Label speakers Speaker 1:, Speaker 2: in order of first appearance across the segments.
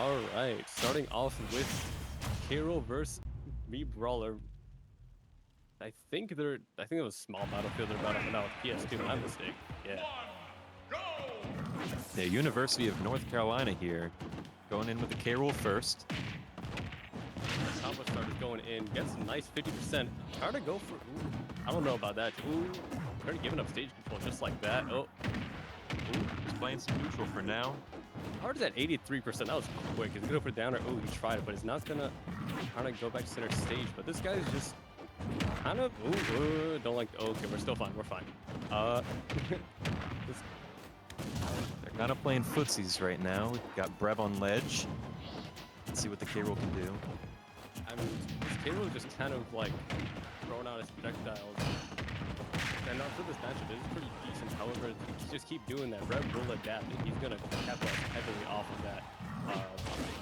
Speaker 1: All right, starting off with Hero versus Me Brawler. I think it was small battlefield. They're battling out with PS2. My mistake. Yeah.
Speaker 2: The University of North Carolina here, going in with the K-Rool first.
Speaker 1: Combo start is going in. Gets a nice 50%. Hard to go for. Ooh, I don't know about that. Ooh, already giving up stage control just like that. Oh.
Speaker 2: Ooh, he's playing some neutral for now.
Speaker 1: Hard is at 83%. That was quick. He's gonna go for downer. Oh, he tried it, but he's not gonna kind of go back to center stage. But this guy's just kind of. Ooh, don't like. Okay, we're still fine. We're fine. This,
Speaker 2: They're kind of playing footsies right now. We've got Brev on ledge. Let's see what the K-Rool can do.
Speaker 1: I mean, this K-Rool just kind of like throwing out his projectiles. And for this matchup, it is pretty decent. However, if you just keep doing that, Red will adapt, and he's going to capitalize heavily off of that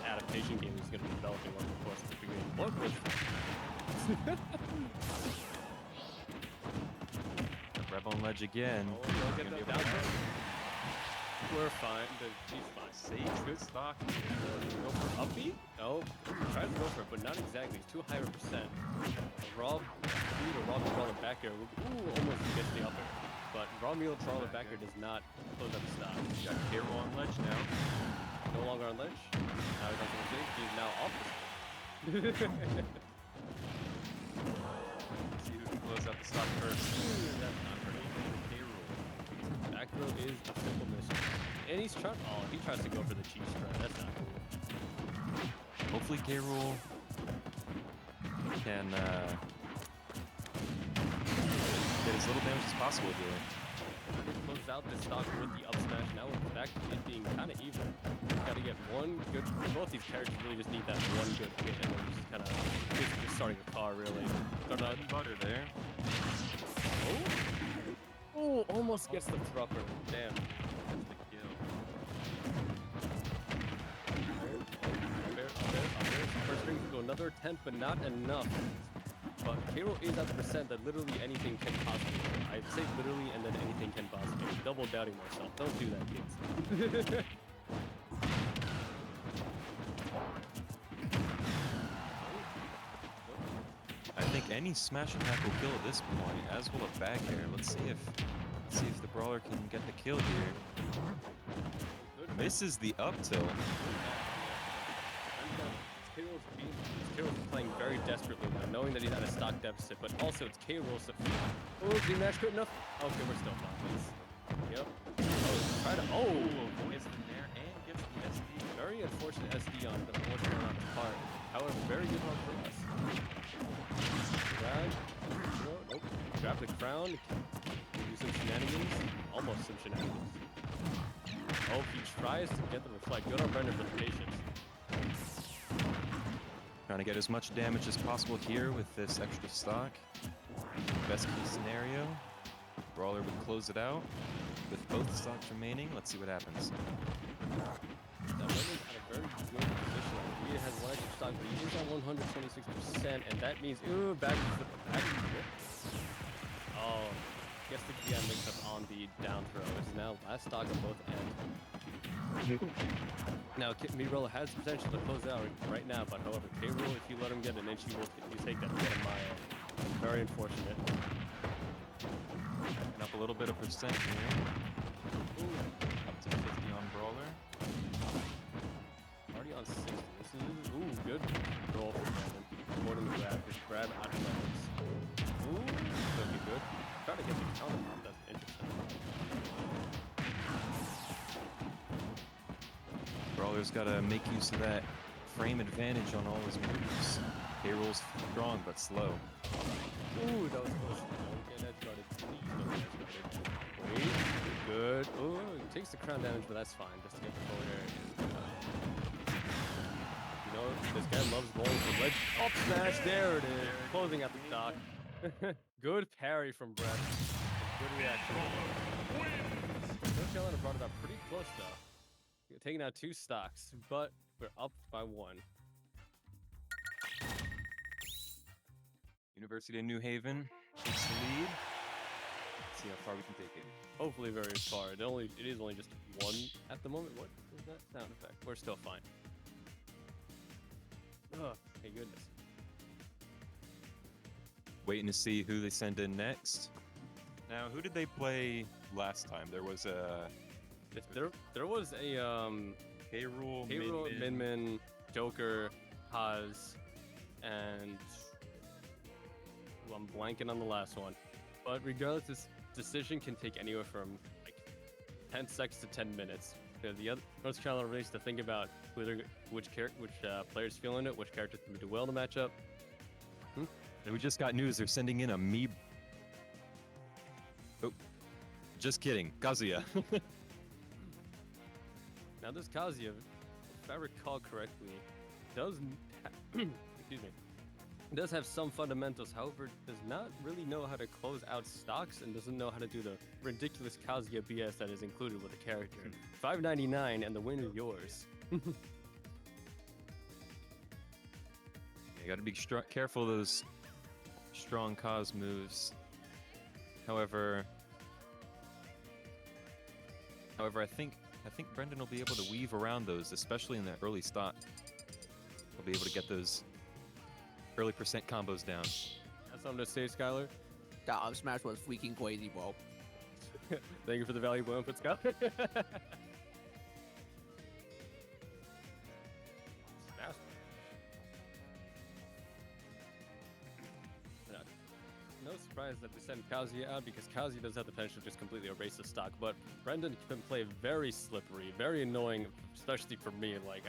Speaker 1: adaptation game he's going to be developing over the course of the beginning. What was
Speaker 2: Brev on ledge again.
Speaker 1: Oh, don't get that down there. We're fine. He's fine.
Speaker 2: Sage, good stock.
Speaker 1: Go for upbeat? Oh, tries to go for it, but not exactly. It's too high of a percent. Raw Meal or Raw Meal back air. Ooh, almost gets the upper. But Raw Meal Charlotte back air does not close up the stock.
Speaker 2: Got K-Rool on ledge now.
Speaker 1: No longer on ledge. Now he doesn't think. He's now off the
Speaker 2: See who can close out the stock first.
Speaker 1: That's not pretty. K-Rool. Back row is a simple mission. And he's trying. Oh, he tries to go for the cheese spread. That's not cool.
Speaker 2: Hopefully K-Rool can get as little damage as possible here.
Speaker 1: Close out the stock with the up smash. Now with back it being kind of even. Got to get one good. Both these characters really just need that one good hit, and then just kind of just starting a car really.
Speaker 2: Bread and butter there.
Speaker 1: Oh, almost gets the thropper. Damn.
Speaker 2: That's the kill.
Speaker 1: First ring to go another attempt, but not enough. But K-Rool is at the percent that literally anything can possibly do. I'd say literally and then anything can possibly do. Double doubting myself. Don't do that, kids.
Speaker 2: I think any smash attack will kill at this point, as will a back air. Let's see if the brawler can get the kill here. Misses the up tilt.
Speaker 1: K-Rool's playing very desperately now, knowing that he's at a stock deficit, but also it's K-Rool. So, oh, green match good enough? Okay, we're still fine. Yep. Oh, try to. Oh,
Speaker 2: Gets the nair and gets the SD.
Speaker 1: very unfortunate SD on the unfortunate on his part. However, very good one for us. Grab. Nope. Grab the crown. Do some shenanigans. Almost some shenanigans. Oh, he tries to get the reflect. Good on Brendan for the patience.
Speaker 2: Trying to get as much damage as possible here with this extra stock. Best case scenario, brawler would close it out with both stocks remaining. Let's see what happens.
Speaker 1: Now, Brendan's at a very good position. He has one extra stock, but he is at 126%, and that means, ooh, back to the back. Oh, gets the GM mixed up on the down throw. It's now last stock on both ends. Now, Mirella has the potential to close out right now, but however, K-Rool, if you let him get an inch, you take that to get a mile. Very unfortunate.
Speaker 2: Backing up a little bit of percent here. Ooh, up to 50 on brawler.
Speaker 1: Already on 60. This is, ooh, good roll for Brandon. Avoiding the grab. His grab out of bounds. Ooh, could be good. Try to get the counter pop. That's interesting.
Speaker 2: Brawler's got to make use of that frame advantage on all his moves. K-Rool's strong but slow.
Speaker 1: Ooh, that was close. Don't get edge guarded. Please don't get edge guarded. Wait, good. Ooh, it takes the crown damage, but that's fine. Just to get the forward air is good. You know, this guy loves rolling from ledge. Up smash, there it is. Closing out the stock. Good parry from Brett. Good reaction. North Carolina brought it up pretty close though. Taking out 2 stocks, but we're up by 1.
Speaker 2: University of New Haven takes the lead. Let's see how far we can take it.
Speaker 1: Hopefully very far. It is only just 1 at the moment. What was that sound effect? We're still fine. Oh, thank goodness.
Speaker 2: Waiting to see who they send in next. Now, who did they play last time? There was a
Speaker 1: If there was a
Speaker 2: K-Rool,
Speaker 1: Minmin, Joker, Haas, and I'm blanking on the last one. But regardless, this decision can take anywhere from like 10 seconds to 10 minutes. The other North Carolina race to think about which players feeling it, which characters can do well in the matchup.
Speaker 2: And we just got news they're sending in a me. Oh, just kidding, Kazuya.
Speaker 1: Now this Kazuya, if I recall correctly, does excuse me, does have some fundamentals. However, does not really know how to close out stocks and doesn't know how to do the ridiculous Kazuya BS that is included with the character. $5.99 and the win is yours.
Speaker 2: You got to be careful of those strong Kaz moves. However, I think Brendan will be able to weave around those, especially in the early stock. He'll be able to get those early percent combos down.
Speaker 1: That's something to say, Skylar.
Speaker 3: That up smash was freaking crazy, bro.
Speaker 1: Thank you for the valuable input, Skylar. No surprise that they sent Kazuya out because Kazuya does have the potential to just completely erase the stock, but Brendan can play very slippery, very annoying, especially for me. Like,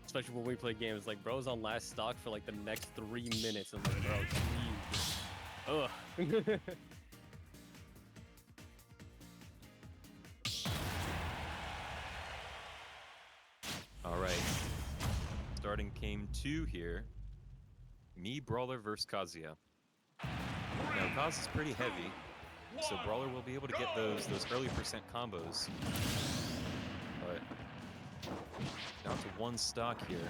Speaker 1: especially when we play games, like, bro's on last stock for like the next 3 minutes, and like, bro, geez. Ugh.
Speaker 2: All right, starting game 2 here. Me Brawler versus Kazuya. Now, Kaz is pretty heavy, so Brawler will be able to get those early percent combos. But down to 1 stock here.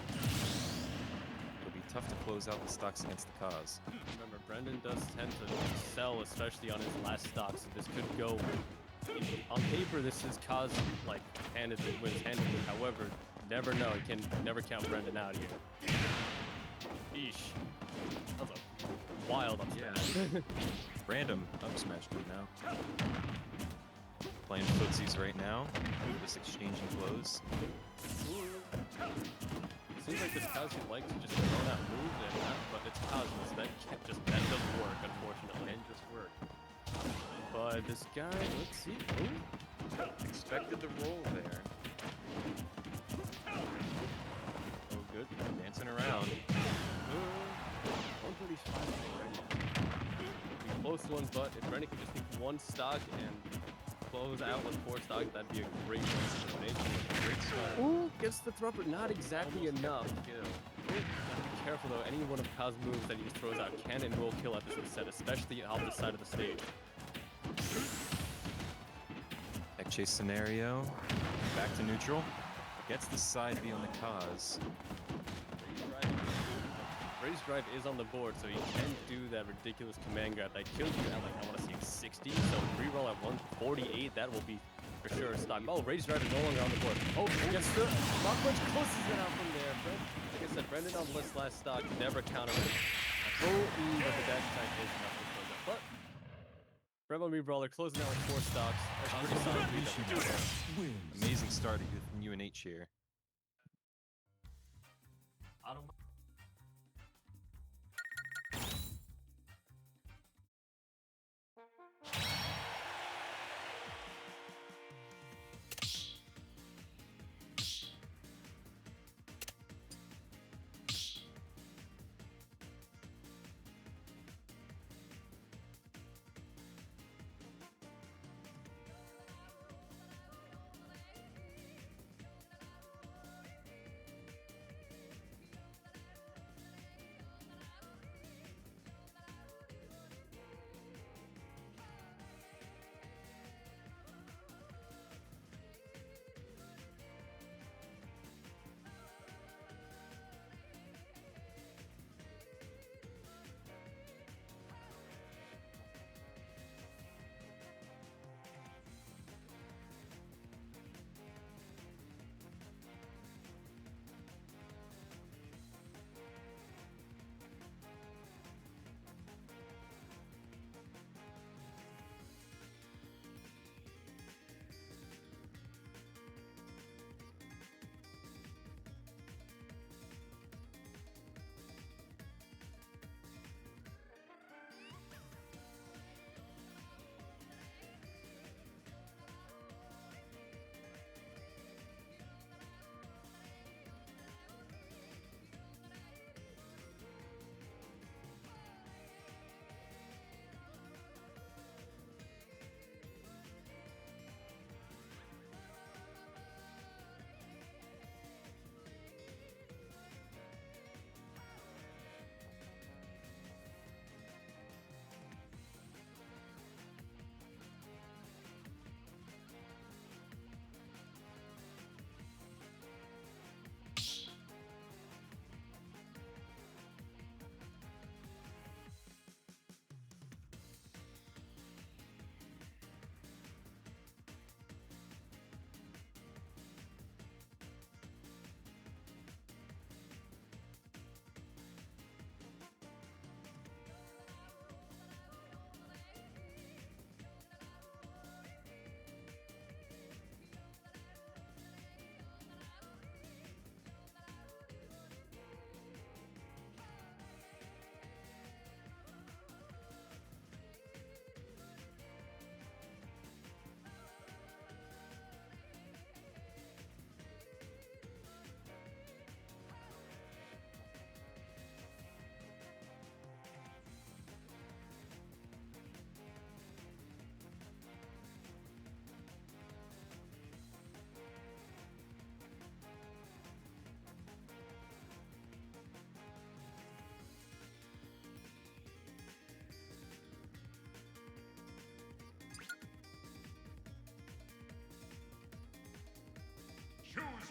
Speaker 2: It'll be tough to close out the stocks against the Kaz.
Speaker 1: Remember, Brendan does tend to sell, especially on his last stock, so this could go. On paper, this is Kaz like handedly wins handedly. However, never know. You can never count Brendan out here. Eesh. That was a wild up smash.
Speaker 2: Random up smash move now. Playing footsies right now. Just exchanging blows.
Speaker 1: Seems like this Kazuya likes to just throw out moves and that, but it's Kazuya, so that doesn't work, unfortunately.
Speaker 2: And just work.
Speaker 1: But this guy, let's see. Ooh.
Speaker 2: Expected the roll there.
Speaker 1: Oh, good.
Speaker 2: Dancing around.
Speaker 1: 135 already. Close one, but if Brendan could just take 1 stock and close out with 4 stock, that'd be a great elimination.
Speaker 2: Great start.
Speaker 1: Ooh, gets the throw, but not exactly enough. Be careful though, any one of Kaz's moves that he just throws out can and will kill at this set, especially off the side of the stage.
Speaker 2: Tech chase scenario. Back to neutral. Gets the side B on the Kaz.
Speaker 1: Raise drive is on the board, so he can do that ridiculous command grab that kills you at like, I want to see 60. So reroll at 148, that will be for sure a stock. Oh, raise drive is no longer on the board. Oh, yes, sir. Not much closes it out from there. Like I said, Brendan on the last stock, never counter it. But the dash attack is enough to close it. But Rebel Me Brawler closing out with 4 stocks. That's pretty solid.
Speaker 2: Amazing start with UNH here.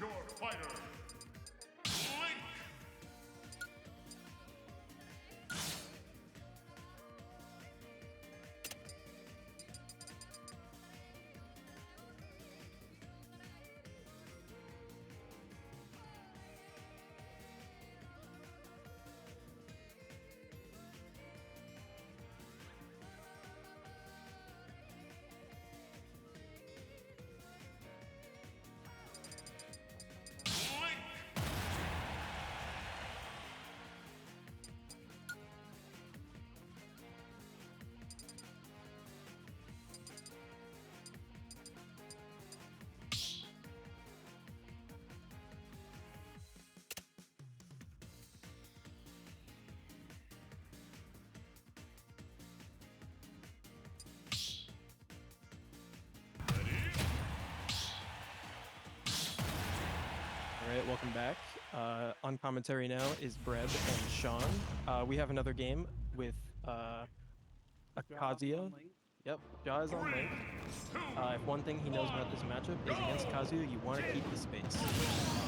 Speaker 4: your fighter, Link.
Speaker 5: All right, welcome back. On commentary now is Breb and Sean. We have another game with Kazuya. Yep, Jaw is on link. If one thing he knows about this matchup is against Kazuya, you want to keep the space.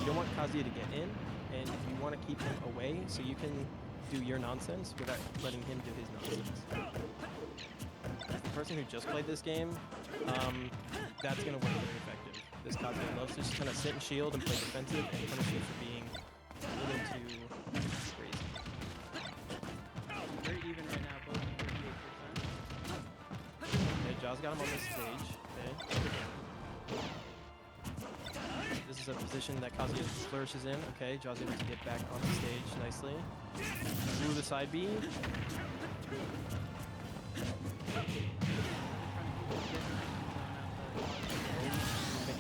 Speaker 5: You don't want Kazuya to get in, and you want to keep him away so you can do your nonsense without letting him do his nonsense. The person who just played this game, that's going to work very effective. This Kazuya loves to just kind of sit and shield and play defensive and punish you for being a little too crazy.
Speaker 6: They're even right now, both 38%.
Speaker 5: Okay, Jaw's got him on this stage. Okay. This is a position that Kazuya flourishes in. Okay, Jaw's able to get back on the stage nicely. Ooh, the side B.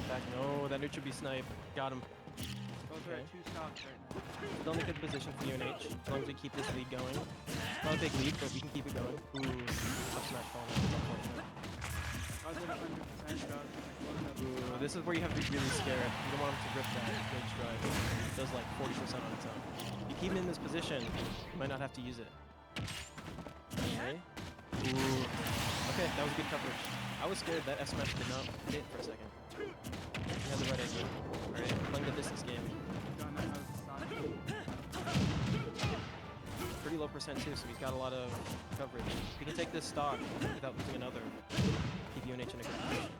Speaker 5: Back. No, that neutral be snipe. Got him.
Speaker 6: Both are
Speaker 5: Okay.
Speaker 6: at 2 stocks right now.
Speaker 5: Still in a good position for UNH, as long as we keep this lead going. Not a big lead, but we can keep it going. Ooh, up smash falling. Unfortunate.
Speaker 6: I was at 100%, Jaws is like loading up.
Speaker 5: Ooh, this is where you have to be really scared. You don't want him to rip that rage drive. It does like 40% on its own. You keep him in this position, you might not have to use it. Okay. Ooh. Okay, that was good coverage. I was scared that S smash did not hit for a second. He had the right idea. Alright, playing the distance game.
Speaker 6: John now has a stock.
Speaker 5: Pretty low percent too, so he's got a lot of coverage. He can take this stock without losing another. Keep UNH in a good position.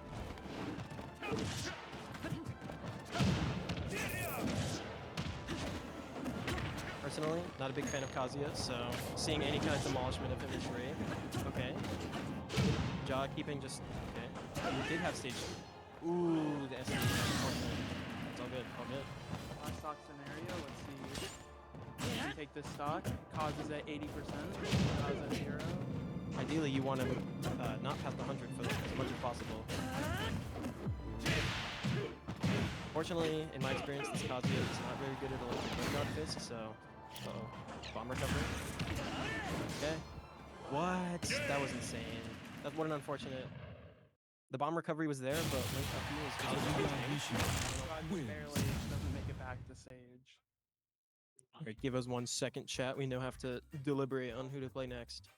Speaker 5: Personally, not a big fan of Kazuya, so seeing any kind of demolishment of him is great. Okay. Jaw keeping just... Okay. You did have stage... Ooh, the SSBU. It's all good, all good.
Speaker 6: Last stock scenario, let's see. You take this stock, causes at 80%, cause at 0.
Speaker 5: Ideally, you want to not pass the 100 for as much as possible. Fortunately, in my experience, this Kazuya is not very good at electric guard fist, so... Uh-oh. Bomb recovery. Okay. What? That was insane. That's what an unfortunate... The bomb recovery was there, but Link up here was just...
Speaker 6: Jaws barely doesn't make it back to stage.
Speaker 5: Alright, give us 1 second, chat. We now have to deliberate on who to play next.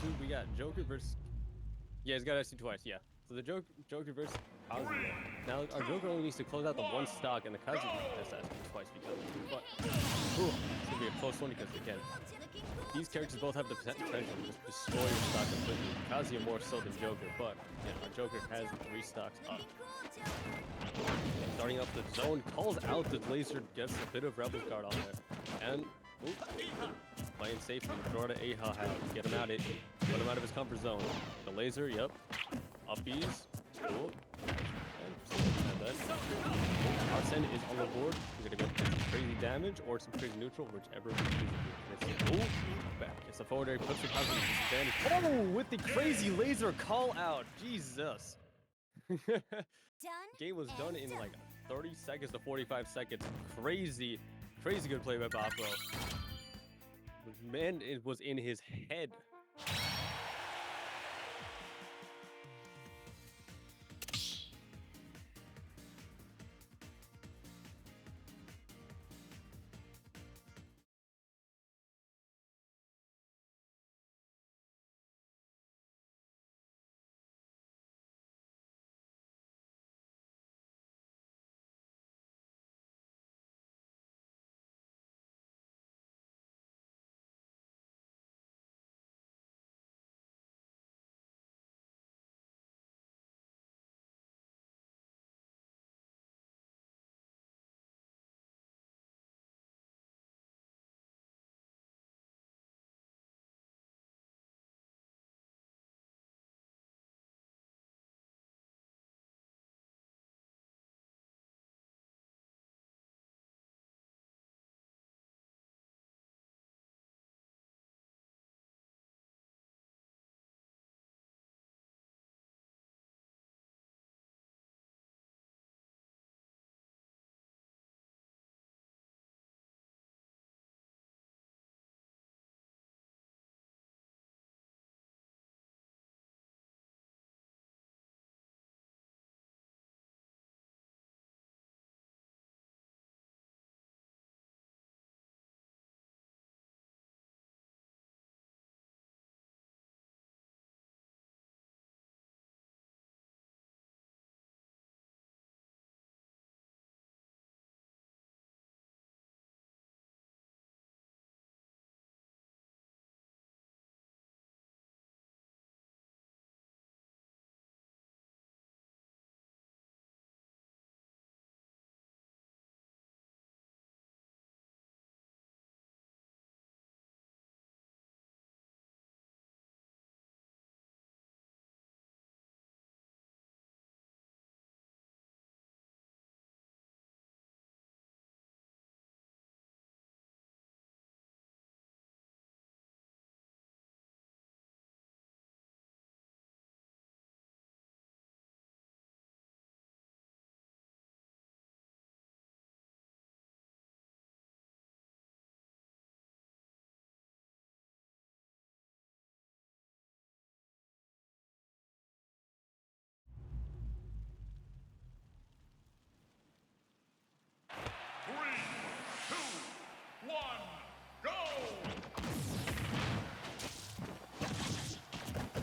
Speaker 1: 2, we got Joker versus. Yeah, he's got SC twice. Yeah. So the Joker versus Kazuya. Now our Joker only needs to close out the one stock, and the Kazuya has SC twice because of it. But ooh, it's gonna be a close one because again, these characters both have the potential to just destroy your stock completely. Kazuya more so than Joker, but yeah, our Joker has 3 stocks up. Starting off the zone, calls out the laser, gets a bit of Rebel's Guard on there. And, ooh, playing safely, throw to Aha out, get him out of it, put him out of his comfort zone. The laser, yep, uppies, cool. And then, Arsene is on the board. He's gonna go get some crazy damage or some crazy neutral, whichever he chooses. Ooh, back. It's the forward air, puts the Kazuya disadvantage. Oh, with the crazy laser call out, Jesus. Game was done in like 30 seconds to 45 seconds. Crazy good play by Boppo. Man, it was in his head.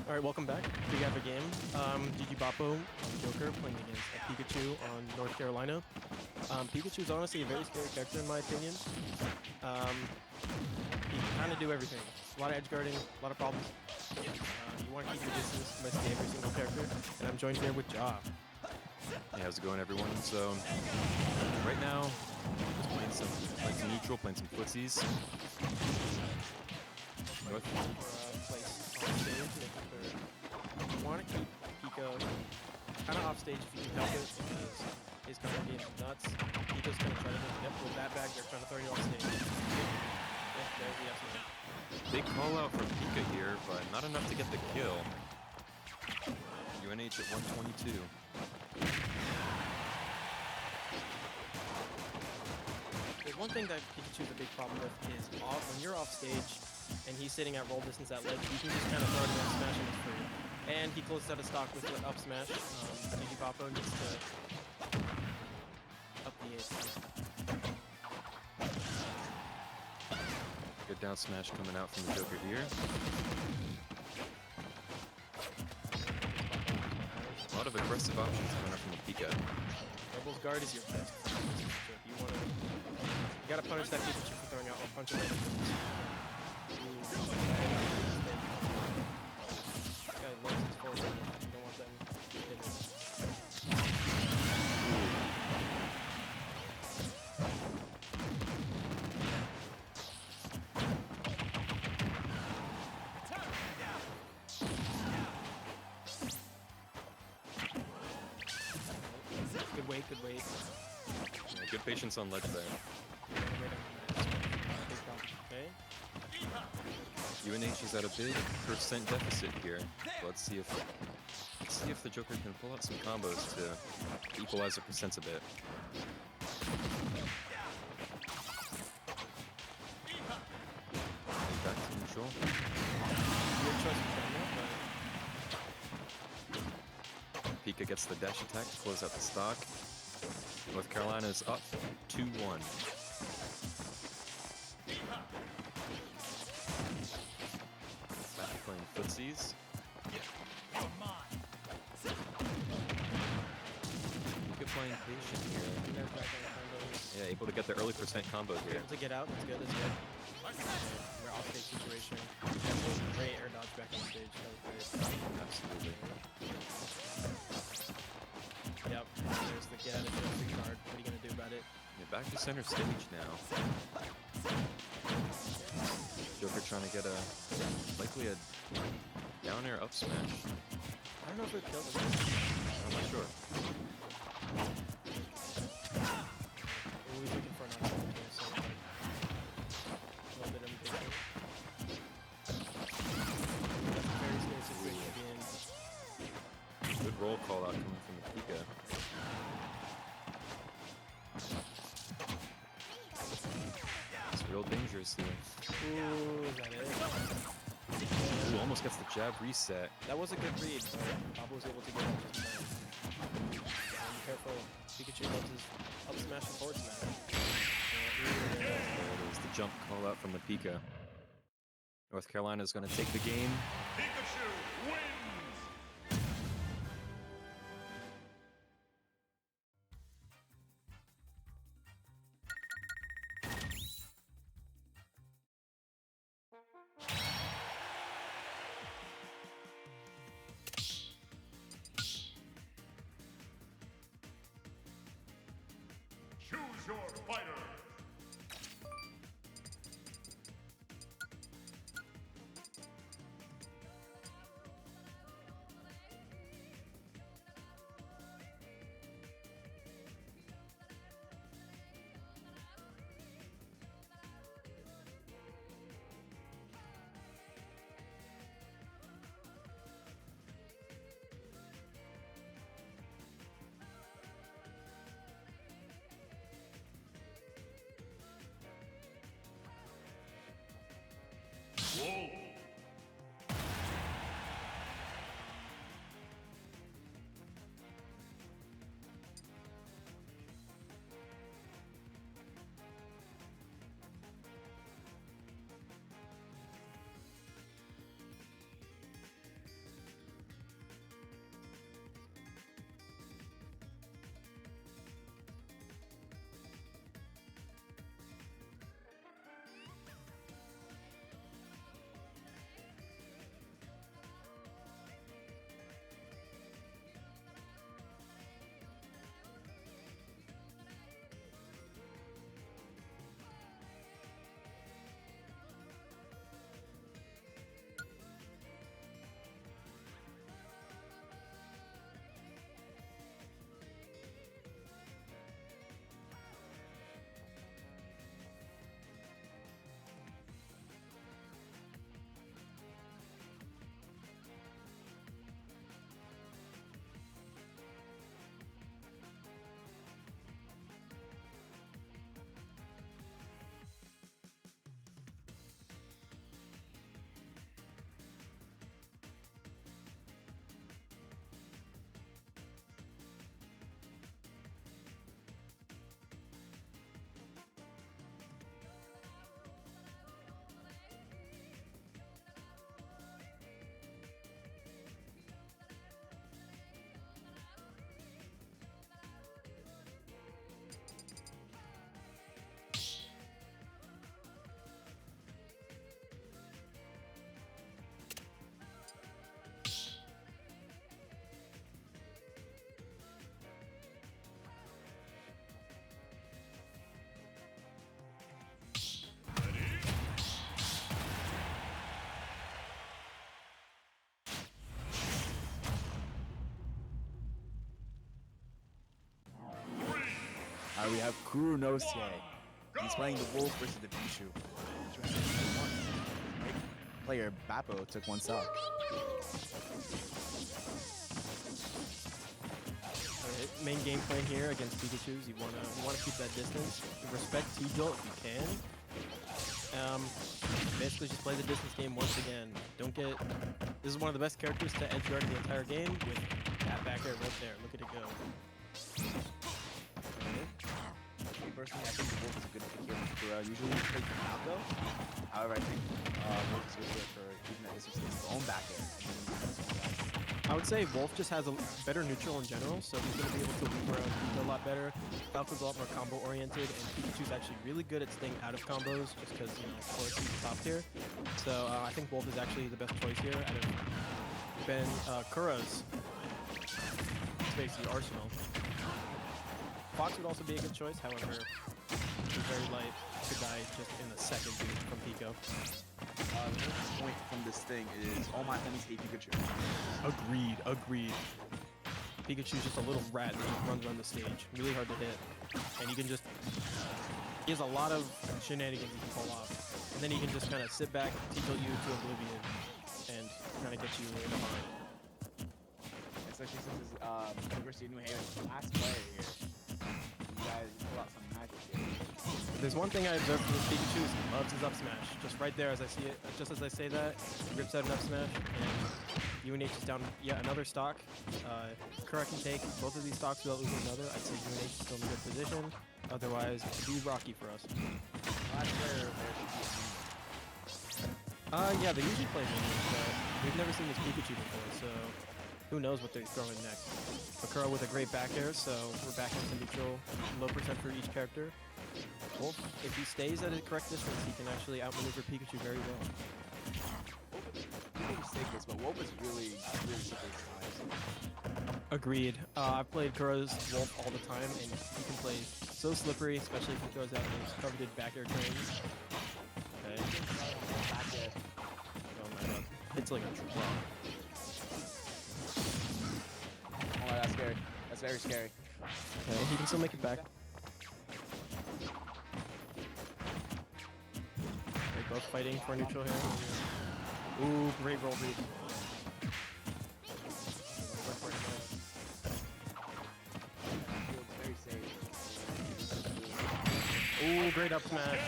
Speaker 5: Alright, welcome back. Big epic game. GG Boppo, Joker, playing against a Pikachu on North Carolina. Pikachu is honestly a very scary character in my opinion. He can kind of do everything. A lot of edge guarding, a lot of problems. You want to keep your distance from basically every single character. And I'm joined here with Ja.
Speaker 2: Hey, how's it going, everyone? So, right now, just playing some neutral, playing some footsies. North.
Speaker 5: Place on stage, making sure you want to keep Pika kind of off stage if you can help it, because his kind of game's nuts. Pika's going to try to with that back, they're trying to throw you off stage. Yeah, there's the F-man.
Speaker 2: Big call out from Pika here, but not enough to get the kill. UNH at 122.
Speaker 5: There's one thing that Pikachu's a big problem with is when you're off stage and he's sitting at roll distance at ledge, you can just kind of throw it and smash him free. And he closes out of stock with the up smash. GG Boppo needs to up the ace.
Speaker 2: Good down smash coming out from the Joker here. lot of aggressive options coming up from the Pika.
Speaker 5: Rebel's guard is your best friend. So if you want to, you gotta punish that Pikachu for throwing out or punch him out. This guy loves his forward. You don't want them hitting. Good wait, good wait.
Speaker 2: Yeah, good patience on ledge there.
Speaker 5: Okay.
Speaker 2: UNH is at a big percent deficit here. Let's see if the Joker can pull out some combos to equalize the percents a bit. Back to neutral.
Speaker 5: Good choice of camera,
Speaker 2: Pika gets the dash attack to close out the stock. North Carolina is up 2-1. Back to playing footsies. Pika playing patient here.
Speaker 5: but they're back on the combos.
Speaker 2: Yeah, able to get the early percent combo here.
Speaker 5: Able to get out, that's good, that's good. We're off stage situation. That was a great air dodge back on stage, that was great.
Speaker 2: Absolutely.
Speaker 5: Yep, there's the get out of jail free card. What are you gonna do about it?
Speaker 2: Yeah, back to center stage now. Joker trying to get likely a down air up smash.
Speaker 5: I don't know if it killed him.
Speaker 2: I'm not sure.
Speaker 5: We're always looking for an option here, so like, a little bit of impatient. That's a very scary situation to be in.
Speaker 2: Good roll call out coming from the Pika. It's real dangerous here.
Speaker 5: Ooh, is that it?
Speaker 2: Ooh, almost gets the jab reset.
Speaker 5: That was a good read, but Bob was able to get up his plan. Be careful. Pikachu loves his up smash and forward smash.
Speaker 2: There it is, the jump call out from the Pika. North Carolina is going to take the game.
Speaker 4: Pikachu wins! Choose your fighter! Whoa!
Speaker 7: We have Kurunosuke. He's playing the Wolf versus the Pikachu. Player Bappo took one stock.
Speaker 5: Alright, main game plan here against Pikachu's. You wanna keep that distance. Respect T-Jolt if you can. Basically just play the distance game once again. Don't get. This is one of the best characters to edge guard the entire game with that back air right there. Look at it go.
Speaker 7: Personally, I think the Wolf is a good pick here for usually play for Falco. However, I think Wolf is good for keeping that distance with his own back air.
Speaker 5: I would say Wolf just has a better neutral in general, so he's going to be able to weave around Pika a lot better. Falco's a lot more combo oriented, and Pikachu's actually really good at staying out of combos just because, you know, of course, he's top tier. So I think Wolf is actually the best choice here out of Ben Kura's basically arsenal. Fox would also be a good choice, however, he's very light, could die just in a second from Pico.
Speaker 7: The first point from this thing is all my enemies hate Pikachu.
Speaker 5: Agreed. Pikachu's just a little rat that just runs around the stage. Really hard to hit. And he can just... He has a lot of shenanigans he can pull off. And then he can just kind of sit back, T-Jolt you to oblivion, and kind of get you in a bind.
Speaker 7: Especially since it's University of New Haven's last player here. You guys pull out some magic here.
Speaker 5: There's one thing I observed from this Pikachu is he loves his up smash. Just right there as I see it, just as I say that, he rips out an up smash, and UNH is down yet another stock. Kura can take both of these stocks without losing another. I'd say UNH is still in a good position. Otherwise, it could be rocky for us.
Speaker 7: Last player there should be
Speaker 5: Yeah, they usually play minions, but we've never seen this Pikachu before, so who knows what they're throwing next. Bakura with a great back air, so we're back into neutral, low percent for each character. Wolf, if he stays at a correct distance, he can actually outmaneuver Pikachu very well.
Speaker 7: You can mistake this, but Wolf is really super excited.
Speaker 5: Agreed. I've played Kura's Wolf all the time, and he can play so slippery, especially if he throws out those coveted back air trains. Okay.
Speaker 7: Back air.
Speaker 5: Oh my god. It's like a drop.
Speaker 7: Oh, that's scary. That's very scary.
Speaker 5: Okay, he can still make it back. They're both fighting for neutral here. Ooh, great roll read.
Speaker 7: Very safe.
Speaker 5: Ooh, great up smash.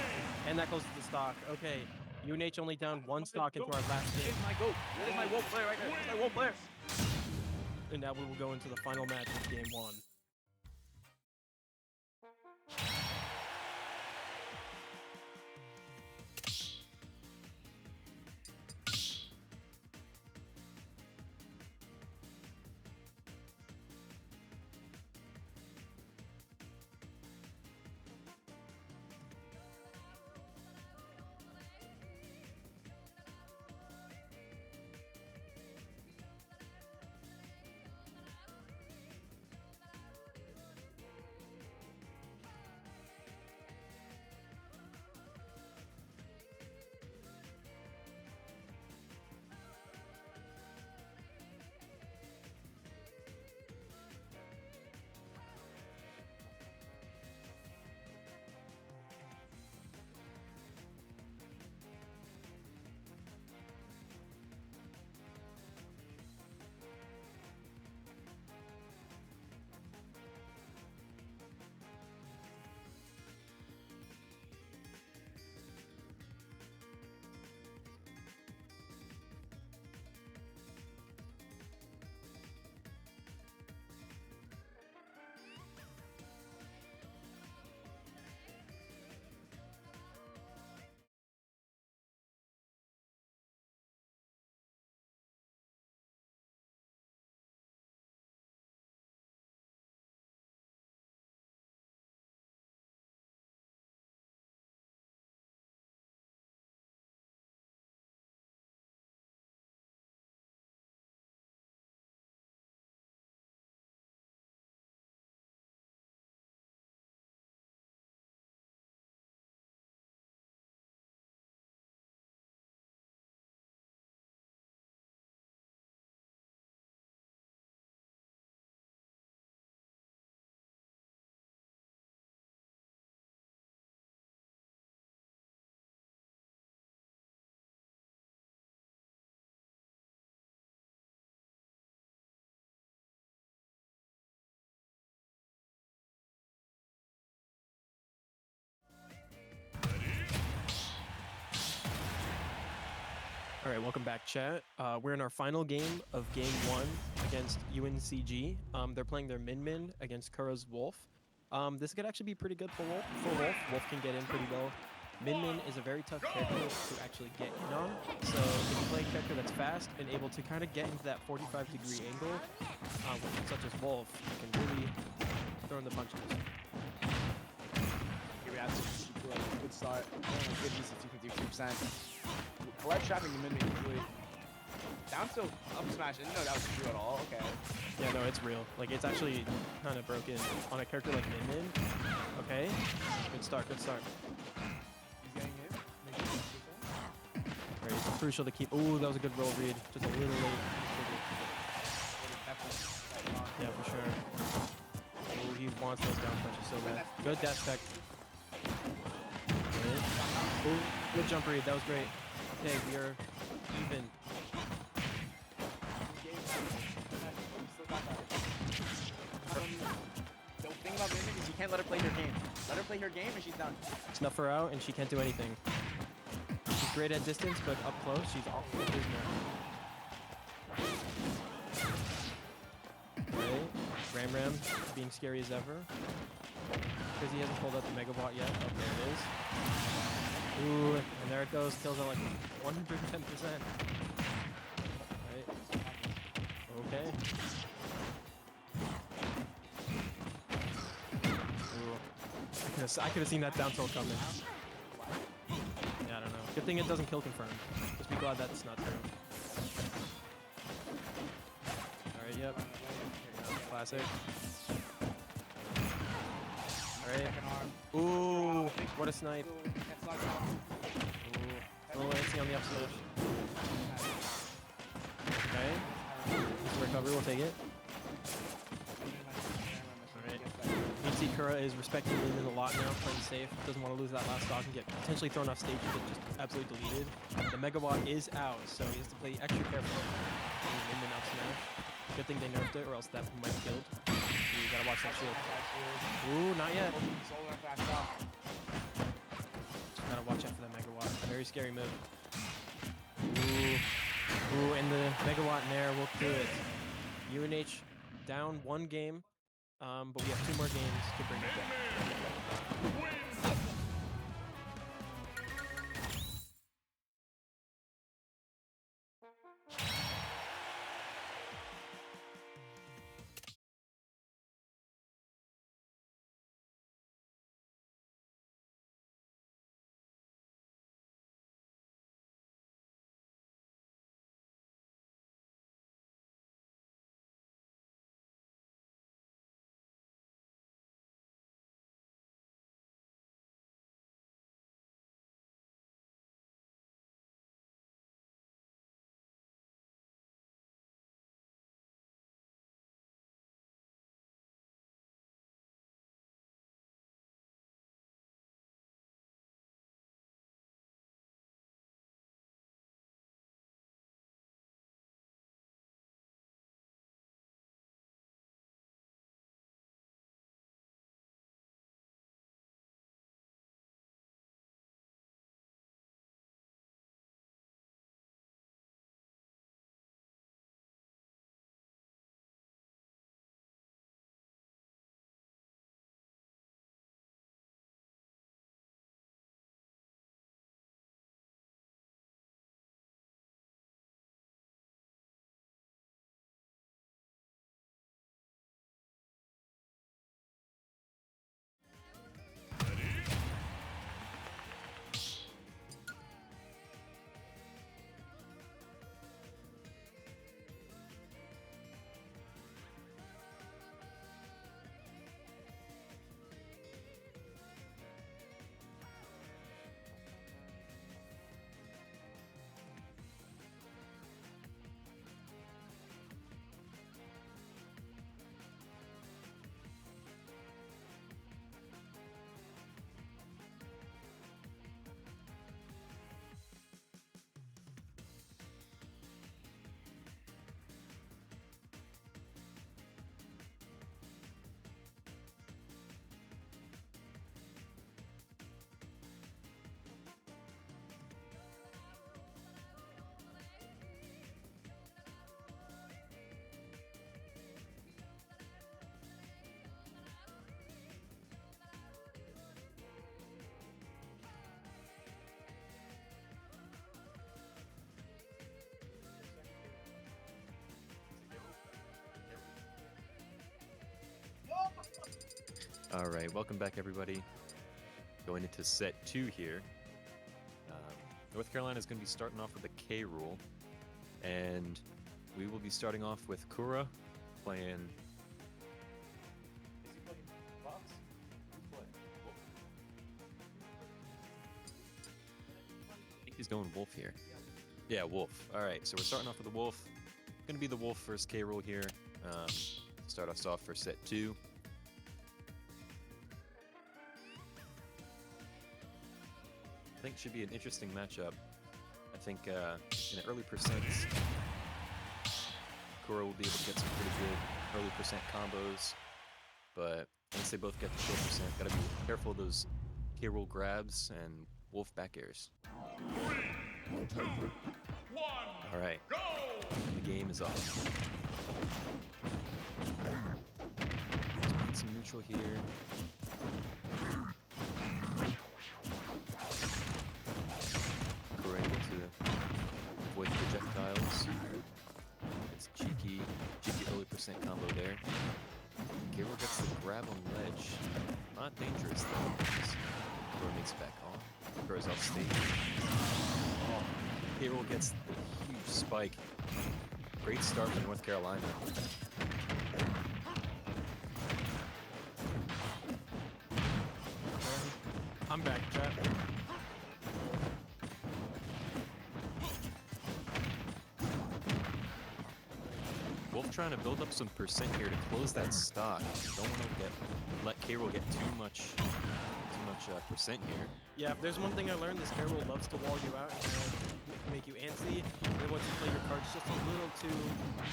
Speaker 5: And that goes to the stock. Okay, UNH only down one stock into our last game.
Speaker 7: Here's my goat. Here's my Wolf player right there. Here's my Wolf player.
Speaker 5: And now we will go into the final match of game one. All right, welcome back, chat. We're in our final game of game 1 against UNCG. They're playing their Min against Kura's Wolf. This could actually be pretty good for Wolf. Wolf can get in pretty well. Min is a very tough character to actually get in on. So if you play a character that's fast and able to kind of get into that 45-degree angle, such as Wolf, you can really throw in the punches.
Speaker 7: Here we have super good start. Oh, good use of 252%. Collect trapping the mid usually. Down tilt up smash. Didn't know that was true at all. Okay.
Speaker 5: Yeah, no, it's real. Like, it's actually kind of broken on a character like Min. Okay. Good start, good start.
Speaker 7: He's getting hit.
Speaker 5: Right, it's crucial to keep. Ooh, that was a good roll read. Just a little late. Yeah, for sure. Ooh, he wants those down punches so bad. Good dash tech. Ooh, good jump read. That was great. Okay, we are even.
Speaker 7: The thing about Mimic is you can't let her play her game. Let her play her game and she's done.
Speaker 5: Snuff her out and she can't do anything. She's great at distance, but up close, she's awful abysmal. Okay, Ram being scary as ever. Because he hasn't pulled out the Mega Bot yet. Oh, there it is. Ooh, and there it goes. Kills at like 110%. Right. Okay. Ooh. I could have seen that down tilt coming. Yeah, I don't know. Good thing it doesn't kill confirm. Just be glad that's not true. Alright, yep. Classic. Alright. Ooh, what a snipe. Ooh, little antsy on the up smash. Okay. This recovery, we'll take it. Alright. You can see Kura is respecting Min a lot now, playing safe. Doesn't want to lose that last stock and get potentially thrown off stage, but just absolutely deleted. The Mega Bot is out, so he has to play extra careful. Min up smash. Good thing they nerfed it, or else that might have killed. You gotta watch that shield. Ooh, not yet. Gotta watch out for that Mega Watt. Very scary move. Ooh, and the Mega Watt Nair will do it. UNH down 1 game, but we have 2 more games to bring it back.
Speaker 4: Wins.
Speaker 2: All right, welcome back, everybody. Going into set 2 here. North Carolina is going to be starting off with a K rule, and we will be starting off with Kura playing. Is he playing Fox? Who's playing? Wolf. I think he's going Wolf here. Yeah, Wolf. All right, so we're starting off with the Wolf. Going to be the Wolf first K rule here. Start us off for set 2. I think should be an interesting matchup. I think in the early percents, Kura will be able to get some pretty good early percent combos, but once they both get the short percent, gotta be careful of those K roll grabs and Wolf back airs.
Speaker 4: 3, 2, 1,
Speaker 2: All right,
Speaker 4: go!
Speaker 2: the game is off. Let's some neutral here. Kura able to avoid projectiles. It's cheeky early percent combo there. K-Roll gets the grab on ledge. Not dangerous though. Kura makes it back on. Kura's off stage. Oh, K-Roll gets the huge spike. Great start for North Carolina.
Speaker 5: I'm back, chat.
Speaker 2: Wolf trying to build up some percent here to close that stock. Don't want to let K-Roll get too much percent here.
Speaker 5: Yeah, if there's one thing I learned, this K-Roll loves to wall you out and make you antsy. And then once you play your cards just a little too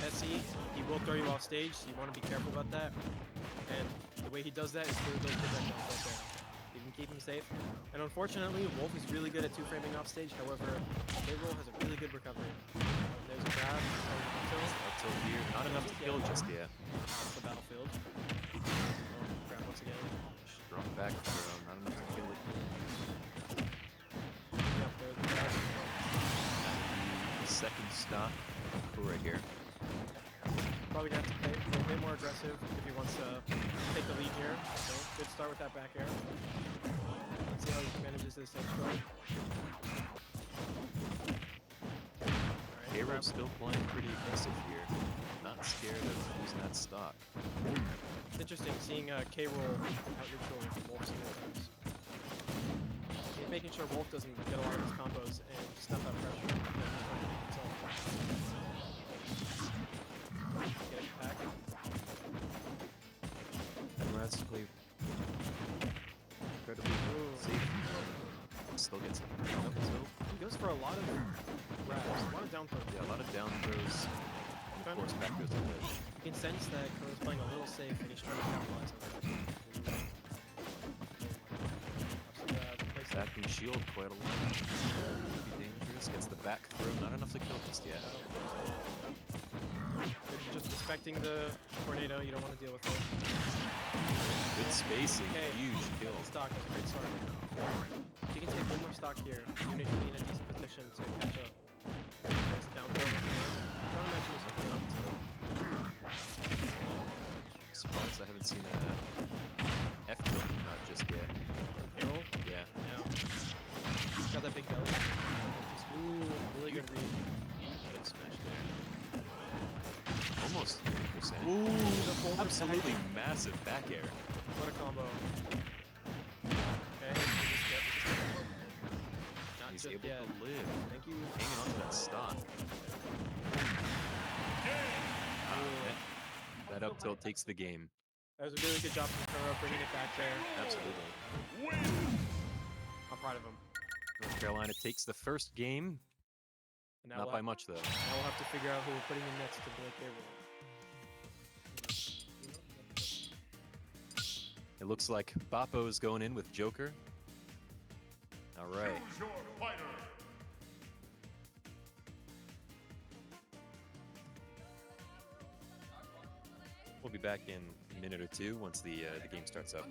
Speaker 5: messy, he will throw you off stage, so you want to be careful about that. And the way he does that is through those projectiles right there. You can keep him safe. And unfortunately, Wolf is really good at two-framing off stage. However, K-Roll has a really good recovery. There's a grab.
Speaker 2: Up till here, not enough to kill just yet.
Speaker 5: Off the battlefield. Grab once again.
Speaker 2: Strong back throw, not enough to kill it.
Speaker 5: Yep, there's the grab.
Speaker 2: The second stock, Kura here.
Speaker 5: Probably gonna have to play a bit more aggressive if he wants to take the lead here. So good start with that back air. Let's see how he manages this next throw.
Speaker 2: K-Roll still playing pretty aggressive here. Not scared of losing that stock.
Speaker 5: It's interesting seeing K-Roll out neutral Wolf so many times. He's making sure Wolf doesn't get a lot of his combos and stuff out pressure. Get it back.
Speaker 2: Conrad's play incredibly safe. Still gets it.
Speaker 5: He goes for a lot of grabs, a lot of down throws.
Speaker 2: Yeah, a lot of down throws. And of course, back goes to ledge.
Speaker 5: You can sense that Kura's playing a little safe and he's trying to capitalize on that.
Speaker 2: Back can shield quite a lot. Could be dangerous. Gets the back throw. Not enough to kill just yet.
Speaker 5: If you're just expecting the tornado, you don't want to deal with it.
Speaker 2: Good spacing.
Speaker 5: Okay.
Speaker 2: Huge kill.
Speaker 5: Stock is a great start. If you can take one more stock here, you're going to be in a decent position to catch up. Nice down throw. Don't mention this up to
Speaker 2: Surprised I haven't seen a F tilt not just yet.
Speaker 5: K-Roll.
Speaker 2: Yeah.
Speaker 5: Yeah. Got that big belly. Ooh, really good read.
Speaker 2: Good smash there. Almost 30%.
Speaker 5: Ooh, the full
Speaker 2: Absolutely massive back air.
Speaker 5: What a combo. Okay, not
Speaker 2: He's
Speaker 5: just
Speaker 2: able
Speaker 5: yet.
Speaker 2: to live.
Speaker 5: Thank you.
Speaker 2: Hanging on to that stock. That up tilt takes the game.
Speaker 5: That was a really good job from Kura bringing it back there.
Speaker 2: Absolutely.
Speaker 5: I'm proud of him.
Speaker 2: North Carolina takes the first game.
Speaker 5: And now
Speaker 2: Not
Speaker 5: we'll
Speaker 2: by
Speaker 5: have,
Speaker 2: much, though.
Speaker 5: now we'll have to figure out who we're putting in next to break their rule.
Speaker 2: It looks like Bappo is going in with Joker. All right.
Speaker 4: Choose your fighter.
Speaker 2: We'll be back in a minute or two once the game starts up.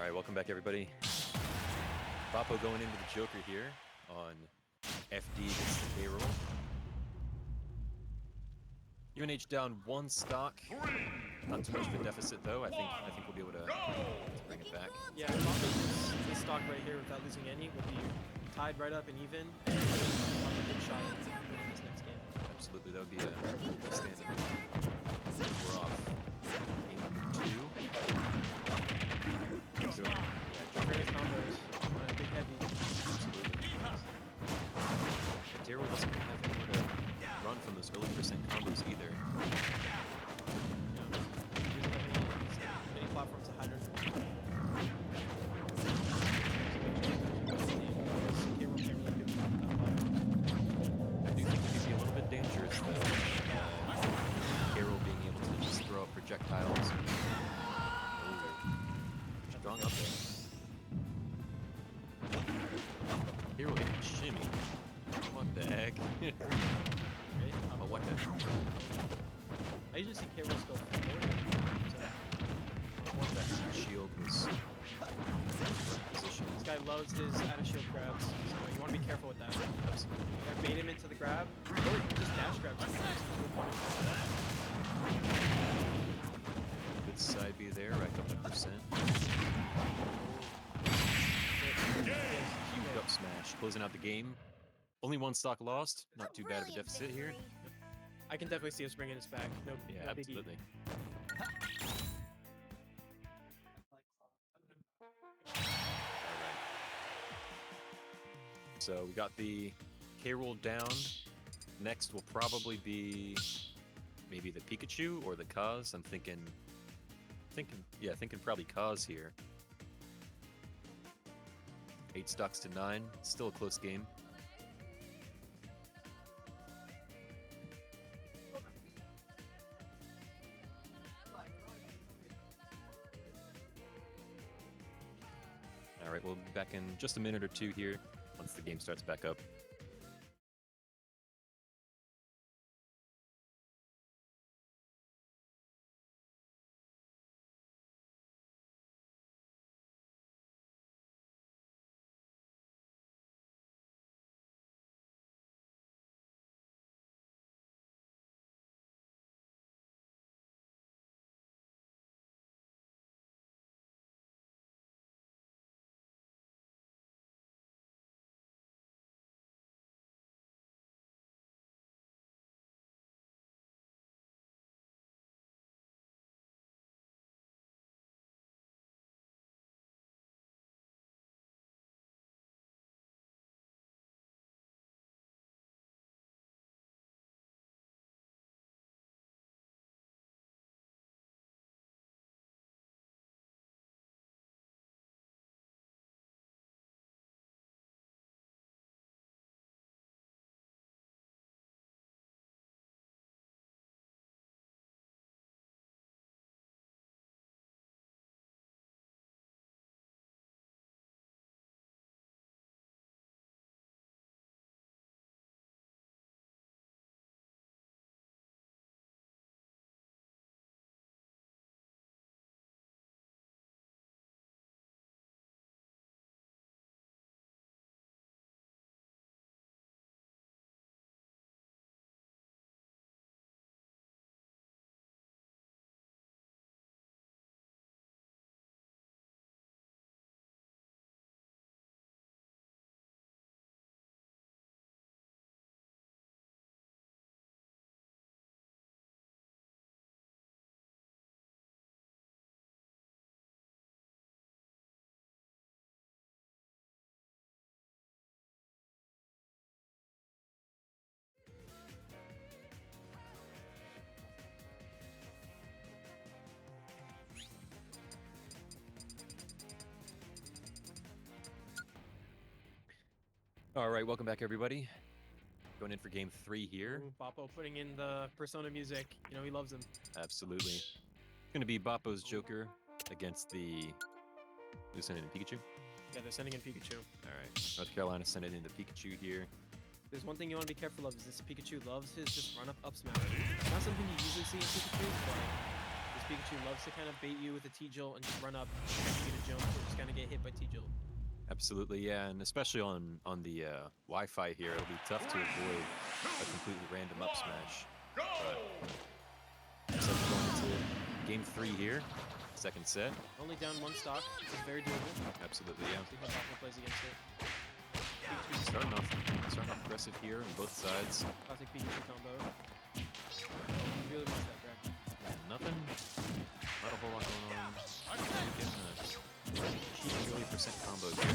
Speaker 2: right, welcome back, everybody. Boppo going into the Joker here on FD against the K-Roll. UNH down 1 stock. Not too much of a deficit, though. I think we'll be able to bring it back.
Speaker 5: Yeah, this stock right here without losing any would be tied right up and even, and on a good shot at winning this next game.
Speaker 2: Absolutely, that would be a standing. We're off. Game number 2. So,
Speaker 5: Various combos on a big heavy.
Speaker 2: Daryl doesn't have anywhere to run from those early percent combos either.
Speaker 5: Many platforms to hide her.
Speaker 2: I do think it could be a little bit dangerous, though. Carol being able to just throw out projectiles. Ooh. Strong up there. Carol getting shimmy. What the heck? Oh, what the?
Speaker 5: I usually see K-Rolls go forward.
Speaker 2: What the heck? Shield was position.
Speaker 5: This guy loves his out of shield grabs, so you want to be careful with that.
Speaker 2: Absolutely.
Speaker 5: Either bait him into the grab, or just dash grab sometimes.
Speaker 2: Good side B there, right up to percent. Huge up smash, closing out the game. Only 1 stock lost. Not too bad of a deficit here.
Speaker 5: I can definitely see us bringing this back. No,
Speaker 2: Yeah,
Speaker 5: no biggie.
Speaker 2: absolutely. So we got the K-Roll down. Next will probably be maybe the Pikachu or the Kaz. I'm thinking probably Kaz here. 8 stocks to 9. Still a close game. All right, we'll be back in just a minute or two here once the game starts back up. All right, welcome back, everybody. Going in for game 3 here.
Speaker 5: Ooh, Boppo putting in the Persona music. You know he loves him.
Speaker 2: Absolutely. It's going to be Boppo's Joker against the... Who's sending in Pikachu?
Speaker 5: Yeah, they're sending in Pikachu.
Speaker 2: All right. North Carolina sending in the Pikachu here.
Speaker 5: There's one thing you want to be careful of is this Pikachu loves his just run up smash. Not something you usually see in Pikachu, but this Pikachu loves to kind of bait you with a T-Jolt and just run up, expecting you to jump, or just kind of get hit by T-Jolt.
Speaker 2: Absolutely, yeah, and especially on the Wi-Fi here, it'll be tough to avoid a completely random up smash. But looks like we're going into game 3 here, second set.
Speaker 5: Only down 1 stock. It's very doable.
Speaker 2: Absolutely, yeah.
Speaker 5: See how Bachman plays against it. Pikachu's
Speaker 2: Starting off aggressive here on both sides.
Speaker 5: classic Pikachu combo. He really wants that grab.
Speaker 2: Nothing, not a whole lot going on. Getting a 40% combo here.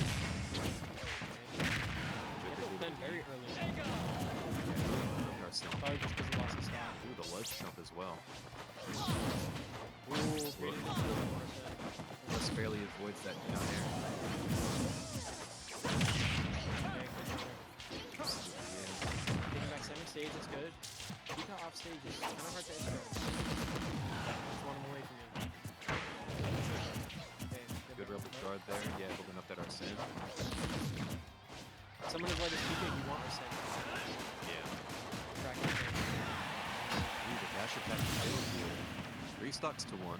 Speaker 5: He had to defend very early on.
Speaker 2: Arsene.
Speaker 5: Probably just because he lost his stock.
Speaker 2: Ooh, the ledge jump as well.
Speaker 5: Ooh, great initiative on Arsene.
Speaker 2: Just barely avoids that down air.
Speaker 5: Okay, good job. Getting back center stage is good. He got off stage is kind of hard to edge guard. Just want him away from you. Okay,
Speaker 2: Good rebel guard there. Yeah, holding up that Arsene.
Speaker 5: Someone as light as Pika, you want Arsene.
Speaker 2: Yeah.
Speaker 5: Track him.
Speaker 2: Ooh, the dash attack failed here. 3 stocks to 1. I